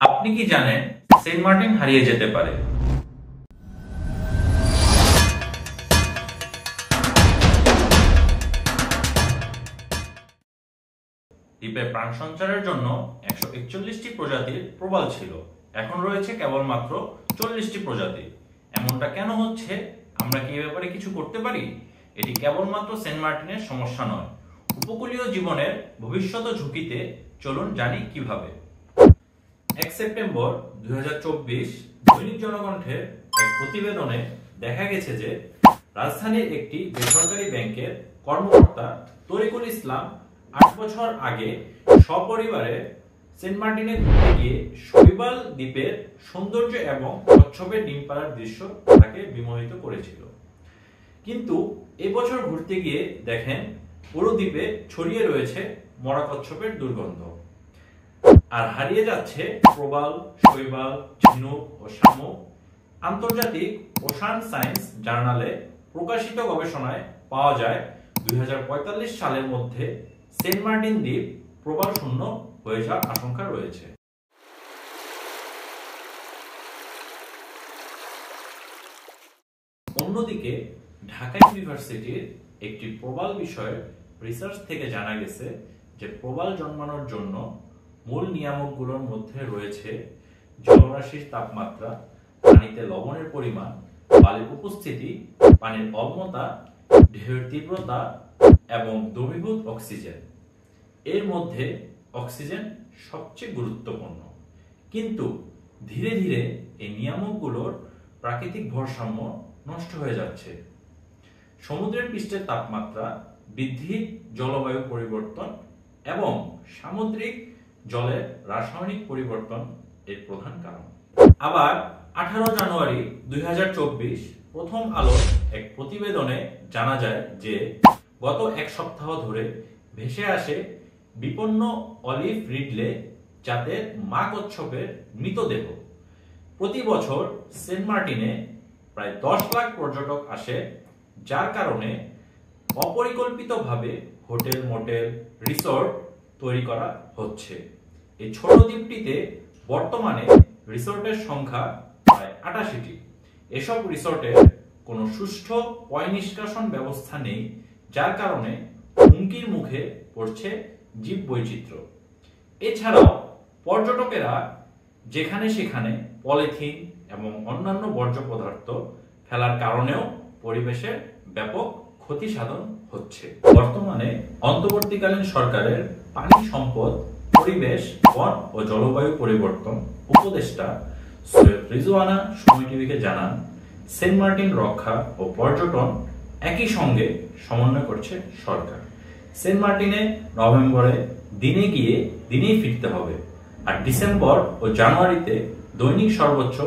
আপনি কি জানেন সেন্ট মার্টিন হারিয়ে যেতে পারে? দ্বীপে প্রাণ সঞ্চারের জন্য 141টি প্রজাতির প্রবাল ছিল, এখন রয়েছে কেবলমাত্র 40টি প্রজাতি। এমনটা কেন হচ্ছে? আমরা কি এ ব্যাপারে কিছু করতে পারি? এটি কেবলমাত্র সেন্ট মার্টিনের সমস্যা নয়, উপকূলীয় জীবনের ভবিষ্যৎ ঝুঁকিতে। চলুন জানি কিভাবে। 1 সেপ্টেম্বর 2024 দৈনিক জনকণ্ঠের এক প্রতিবেদনে দেখা গেছে যে রাজধানীর একটি বেসরকারি ব্যাংকের কর্মকর্তা তরিকুল ইসলাম 8 বছর আগে সপরিবারে সেন্ট মার্টিনে ঘুরতে গিয়ে শৈবাল দ্বীপের সৌন্দর্য এবং কচ্ছপের ডিম পাড়ার দৃশ্য তাকে বিমোহিত করেছিল। কিন্তু এবছর ঘুরতে গিয়ে দেখেন পুরো দ্বীপে ছড়িয়ে রয়েছে মরা কচ্ছপের দুর্গন্ধ, আর হারিয়ে যাচ্ছে প্রবাল, শৈবাল, ঝিনুক ও শামুক। আন্তর্জাতিক ওশান সায়েন্স জার্নালে প্রকাশিত গবেষণায় পাওয়া যায় 2045 সালের মধ্যে সেন্ট মার্টিন দ্বীপ প্রবাল শূন্য হয়ে যাওয়ার আশঙ্কা রয়েছে। অন্যদিকে ঢাকা ইউনিভার্সিটির একটি প্রবাল বিষয়ে রিসার্চ থেকে জানা গেছে যে প্রবাল জন্মানোর জন্য মূল নিয়ামকগুলোর মধ্যে রয়েছে জলরাশির তাপমাত্রা, পানিতে লবণের পরিমাণ, বালির উপস্থিতি, পানির অম্লতা, ঢেউয়ের তীব্রতা এবং দ্রবীভূত অক্সিজেন। এর মধ্যে অক্সিজেন সবচেয়ে গুরুত্বপূর্ণ, কিন্তু ধীরে ধীরে এই নিয়ামকগুলোর প্রাকৃতিক ভারসাম্য নষ্ট হয়ে যাচ্ছে। সমুদ্রের পৃষ্ঠের তাপমাত্রা বৃদ্ধি, জলবায়ু পরিবর্তন এবং সামুদ্রিক জলের রাসায়নিক পরিবর্তন এর প্রধান কারণ। আবার 18 জানুয়ারি 2024 প্রথম আলোর এক প্রতিবেদনে জানা যায় যে গত এক সপ্তাহ ধরে ভেসে আসে বিপন্ন অলিভ রিডলে জাতের মা কচ্ছপের মৃতদেহ। প্রতি বছর সেন্ট মার্টিনে প্রায় 10 লাখ পর্যটক আসে, যার কারণে অপরিকল্পিতভাবে হোটেল, মোটেল, রিসোর্ট তৈরি করা হচ্ছে। এই ছোট দ্বীপটিতে বর্তমানে রিসোর্টের সংখ্যা প্রায় 88টি। এসব রিসোর্টের কোনো সুষ্ঠু পয়ঃনিষ্কাশন ব্যবস্থা নেই, যার কারণে হুমকির মুখে পড়ছে জীববৈচিত্র্য। এছাড়াও পর্যটকেরা যেখানে সেখানে পলিথিন এবং অন্যান্য বর্জ্য পদার্থ ফেলার কারণেও পরিবেশের ব্যাপক ক্ষতি সাধন হচ্ছে। বর্তমানে অন্তর্বর্তীকালীন সরকারের পানি সম্পদ, পরিবেশ, বন ও জলবায়ু পরিবর্তন উপদেষ্টা সৈয়দ রিজওয়ানা সময় টিভিকে জানান, সেন্ট মার্টিন রক্ষা ও পর্যটন একই সঙ্গে সমন্বয় করছে সরকার। সেন্ট মার্টিনে নভেম্বরে দিনে গিয়ে দিনেই ফিরতে হবে, আর ডিসেম্বর ও জানুয়ারিতে দৈনিক সর্বোচ্চ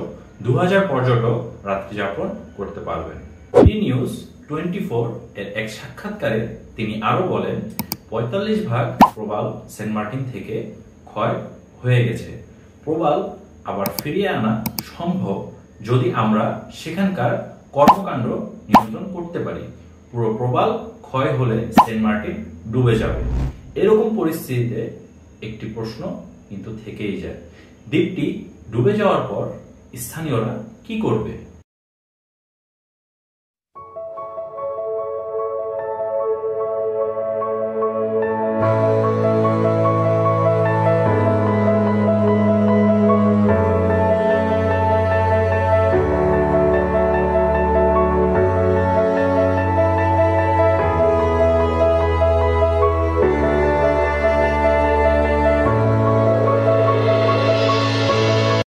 2000 পর্যটক রাত্রি যাপন করতে পারবেন। বিডি নিউজ 24 এর এক সাক্ষাৎকারে তিনি আরো বলেন, 45 ভাগ প্রবাল সেন্ট মার্টিন থেকে ক্ষয় হয়ে গেছে। প্রবাল আবার ফিরিয়ে আনা সম্ভব যদি আমরা সেখানকার কর্মকাণ্ড নিয়ন্ত্রণ করতে পারি। পুরো প্রবাল ক্ষয় হলে সেন্ট মার্টিন ডুবে যাবে। এরকম পরিস্থিতিতে একটি প্রশ্ন কিন্তু থেকেই যায়, দ্বীপটি ডুবে যাওয়ার পর স্থানীয়রা কি করবে?